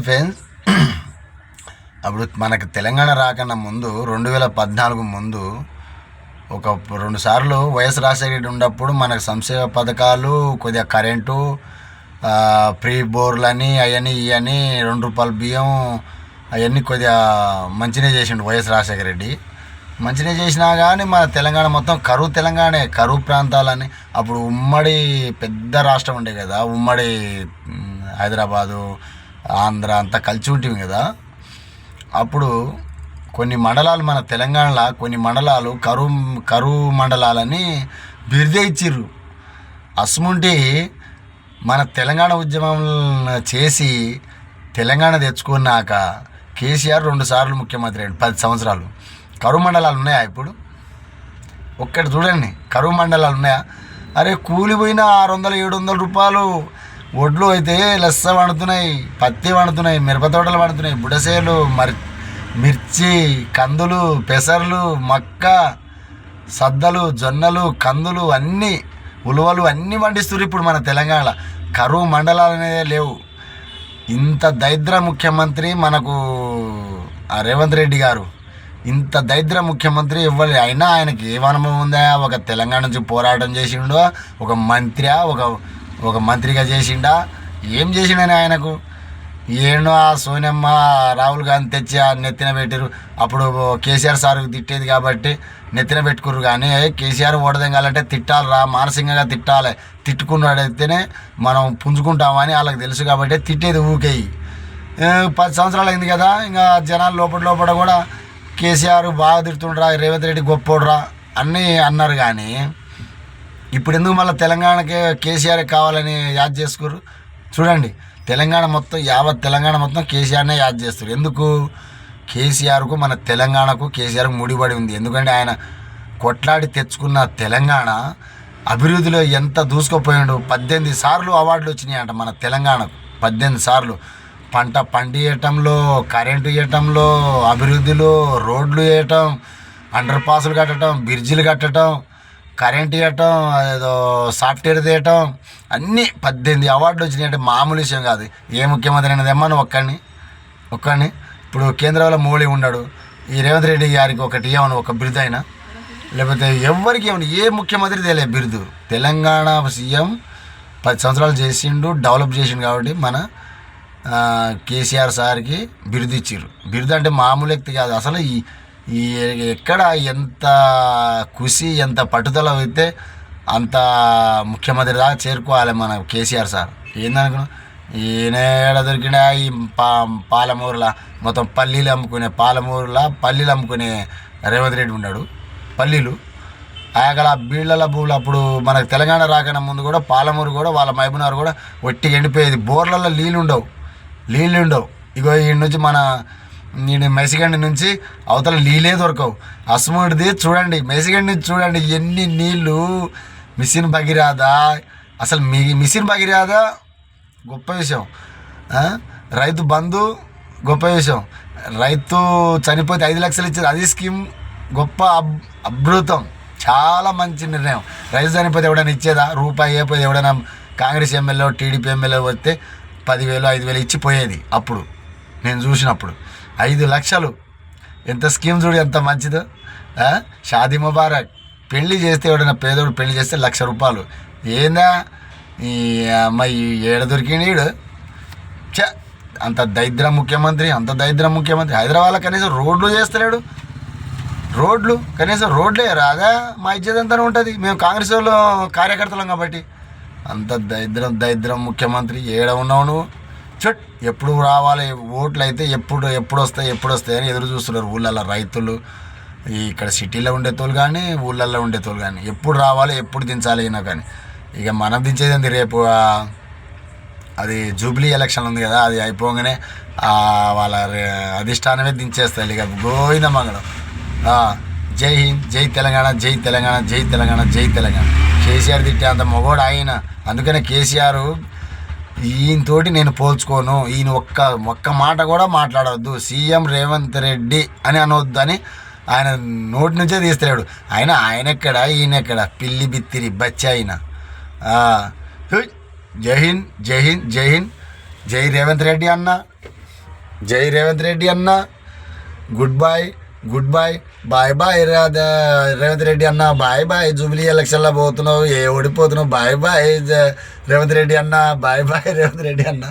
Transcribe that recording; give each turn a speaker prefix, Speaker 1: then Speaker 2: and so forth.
Speaker 1: Friends, అప్పుడు మనకు తెలంగాణ రాకన్నా ముందు 2014 ముందు ఒక 2 సార్లు వైఎస్ రాజశేఖర రెడ్డి ఉన్నప్పుడు మనకు సంక్షేమ పథకాలు, కొద్దిగా కరెంటు, ఫ్రీ బోర్లని అవన్నీ ఇవన్నీ ₹2 బియ్యం అవన్నీ కొద్దిగా మంచిగా చేసిండు వైఎస్ రాజశేఖర రెడ్డి. మంచిగా చేసినా కానీ మన తెలంగాణ మొత్తం తెలంగాణే కరువు ప్రాంతాలని. అప్పుడు ఉమ్మడి పెద్ద రాష్ట్రం ఉండే కదా, ఉమ్మడి హైదరాబాదు, ఆంధ్ర అంతా కలిసి ఉంటుంది కదా. అప్పుడు కొన్ని మండలాలు మన తెలంగాణలో కొన్ని మండలాలు కరువు మండలాలని బిరుదే ఇచ్చిర్రు. అస్ముంటి మన తెలంగాణ ఉద్యమం చేసి తెలంగాణ తెచ్చుకున్నాక కేసీఆర్ 2 సార్లు ముఖ్యమంత్రి అయ్యాడు. 10 సంవత్సరాలు. కరువు మండలాలు ఉన్నాయా ఇప్పుడు? ఒక్కటి చూడండి, కరువు మండలాలు ఉన్నాయా? అరే కూలిపోయిన 600-700 రూపాయలు ఒడ్లు అయితే లెస్స వండుతున్నాయి, పత్తి వండుతున్నాయి, మిరపతోటలు వండుతున్నాయి, బుడసేలు, మిర్చి, కందులు, పెసర్లు, మక్క, సద్దలు, జొన్నలు, కందులు అన్నీ, ఉలువలు అన్నీ పండిస్తున్నారు ఇప్పుడు మన తెలంగాణలో. కరువు మండలాలు అనేదే లేవు. ఇంత దరిద్ర ముఖ్యమంత్రి మనకు రేవంత్ రెడ్డి గారు. ఇంత దరిద్ర ముఖ్యమంత్రి ఇవ్వాలి. అయినా ఆయనకి ఏ అనుభవం ఉందా? ఒక తెలంగాణ నుంచి పోరాటం చేసిండో, ఒక మంత్రిగా చేసిండా? ఏం చేసిండని ఆయనకు? ఏమో ఆ సోనియమ్మ, రాహుల్ గాంధీ తెచ్చి ఆ నెత్తిన పెట్టారు. అప్పుడు కేసీఆర్ సార్ తిట్టేది కాబట్టి నెత్తిన పెట్టుకుర్రు. కానీ కేసీఆర్ ఓడదెంగాలంటే తిట్టాలిరా, మానసికంగా తిట్టాలి. తిట్టుకున్నాడైతేనే మనం పుంజుకుంటామని వాళ్ళకి తెలుసు కాబట్టి తిట్టేది ఊకేయి. 10 సంవత్సరాలు అయింది కదా, ఇంకా జనాలు లోపల కూడా కేసీఆర్ బాగా తిడుతుండ్రా, రేవంత్ రెడ్డి గొప్పోడ్రా అన్నీ అన్నారు. కానీ ఇప్పుడు ఎందుకు మళ్ళీ తెలంగాణకే కేసీఆర్ కావాలని యాద్ చేసుకుర్రు? చూడండి, తెలంగాణ మొత్తం యావత్ తెలంగాణ మొత్తం కేసీఆర్నే యాద్ చేస్తారు. ఎందుకు? కేసీఆర్కు మన తెలంగాణకు కేసీఆర్కు ముడిపడి ఉంది. ఎందుకంటే ఆయన కొట్లాడి తెచ్చుకున్న తెలంగాణ అభివృద్ధిలో ఎంత దూసుకుపోయాడు. 18 సార్లు అవార్డులు వచ్చినాయంట మన తెలంగాణకు. 18 సార్లు పంట పండియటంలో, కరెంటు ఇవ్వటంలో, అభివృద్ధిలో, రోడ్లు వేయటం, అండర్ పాసులు కట్టడం, బ్రిడ్జిలు కట్టడం, కరెంట్ ఇవ్వటం, ఏదో సాఫ్ట్వేర్ తీయటం, అన్నీ 18 అవార్డులు వచ్చినాయంటే మామూలు విషయం కాదు. ఏ ముఖ్యమంత్రి అయినది ఏమన్నా ఒక్కడిని ఇప్పుడు కేంద్రంలో మోడీ ఉన్నాడు. ఈ రేవంత్ రెడ్డి గారికి ఒకటి ఏమన్నా ఒక బిరుదు అయినా, లేకపోతే ఎవరికి ఏమన్నా ఏ ముఖ్యమంత్రి తెలియదు బిరుదు. తెలంగాణ సీఎం 10 సంవత్సరాలు చేసిండు, డెవలప్ చేసిండు కాబట్టి మన కేసీఆర్ సార్కి బిరుదు ఇచ్చిర్రు. బిరుదు అంటే మామూలు వ్యక్తి కాదు అసలు. ఈ ఎక్కడ ఎంత కృషి, ఎంత పట్టుదల అయితే అంత ముఖ్యమంత్రి దాకా చేరుకోవాలి మన కేసీఆర్ సార్. ఏందనుకున్నా, ఈయన ఏడ దొరికినా ఈ పాలమూరులా మొత్తం పల్లీలు అమ్ముకునే రేవంత్ రెడ్డి ఉన్నాడు. పల్లీలు అక్కడ బీళ్ళ భూములు. అప్పుడు మనకు తెలంగాణ రాకన్నా ముందు కూడా పాలమూరు కూడా వాళ్ళ మహబూబ్నగర్ కూడా ఒట్టిగా ఎండిపోయేది. బోర్లలో నీళ్ళు ఉండవు. ఇగో ఈ నుంచి నేను మెసిగండి నుంచి అవతల నీళ్ళే దొరకవు. అస్ముడిది చూడండి, మెసిగండి నుంచి చూడండి ఎన్ని నీళ్ళు. మిషన్ భగీరథ, అసలు మిషన్ భగీరథ గొప్ప విషయం. రైతు బంధు గొప్ప విషయం. రైతు చనిపోతే 5 లక్షలు ఇచ్చేది, అది స్కీమ్ గొప్ప అద్భుతం, చాలా మంచి నిర్ణయం. రైతు చనిపోతే ఎవడైనా ఇచ్చేదా? రూపాయి అయిపోతే ఎవడైనా కాంగ్రెస్ ఎమ్మెల్యే, టీడీపీ ఎమ్మెల్యే వస్తే 10,000, 5,000 ఇచ్చి పోయేది. అప్పుడు నేను చూసినప్పుడు 5 లక్షలు ఎంత స్కీమ్ చూడు, ఎంత మంచిదో. షాదీ ముబారక్. పెళ్లి చేస్తే ఎవడైనా పేదోడు పెళ్లి చేస్తే ₹1,00,000. ఏందా ఈ అమ్మాయి ఏడ దొరికినీడు? అంత దరిద్ర ముఖ్యమంత్రి. హైదరాబాద్లో కనీసం రోడ్లు చేస్తలేడు. కనీసం రోడ్లే రాదా? మా ఇజ్జత్ అంతా ఉంటుంది. మేము కాంగ్రెస్ వాళ్ళు కార్యకర్తలం కాబట్టి. అంత దరిద్రం ముఖ్యమంత్రి. ఏడ ఉన్నావు నువ్వు? ఎప్పుడు రావాలి ఓట్లు అయితే ఎప్పుడు వస్తాయి అని ఎదురు చూస్తున్నారు ఊళ్ళల్లో రైతులు. ఇక్కడ సిటీలో ఉండేతోళ్ళు కానీ, ఊళ్ళల్లో ఉండేతోళ్ళు కానీ. ఎప్పుడు రావాలి, ఎప్పుడు దించాలి అయినా కానీ. ఇక మనం దించేది రేపు అది జూబ్లీ ఎలక్షన్ ఉంది కదా, అది అయిపోగానే వాళ్ళ అధిష్టానమే దించేస్తారు. ఇక గోవింద మంగళం. జై హింద్, జై తెలంగాణ, జై తెలంగాణ, జై తెలంగాణ, జై తెలంగాణ. కేసీఆర్ తిట్టే అంత మొగోడు ఆయన. అందుకనే కేసీఆర్ ఈయనతోటి నేను పోల్చుకోను, ఈయన ఒక్క మాట కూడా మాట్లాడవద్దు, సీఎం రేవంత్ రెడ్డి అని అనవద్దు అని ఆయన నోటి నుంచే తీస్తలేడు. ఆయనెక్కడ ఈయనెక్కడ పిల్లి బిత్తిరి బచ్చి ఆయన. జై హింద్, జై హింద్, జై హింద్, జై రేవంత్ రెడ్డి అన్న. జై రేవంత్ రెడ్డి అన్న. Good bye, good bye, bye bye Revanth Reddy అన్న. Bye bye. జూబ్లీ ఎలక్షన్లో పోతున్నావు, ఓడిపోతున్నావు. బాయ్ బాయ్ రేవంత్ రెడ్డి అన్న. బాయ్ బాయ్ రేవంత్ రెడ్డి అన్న.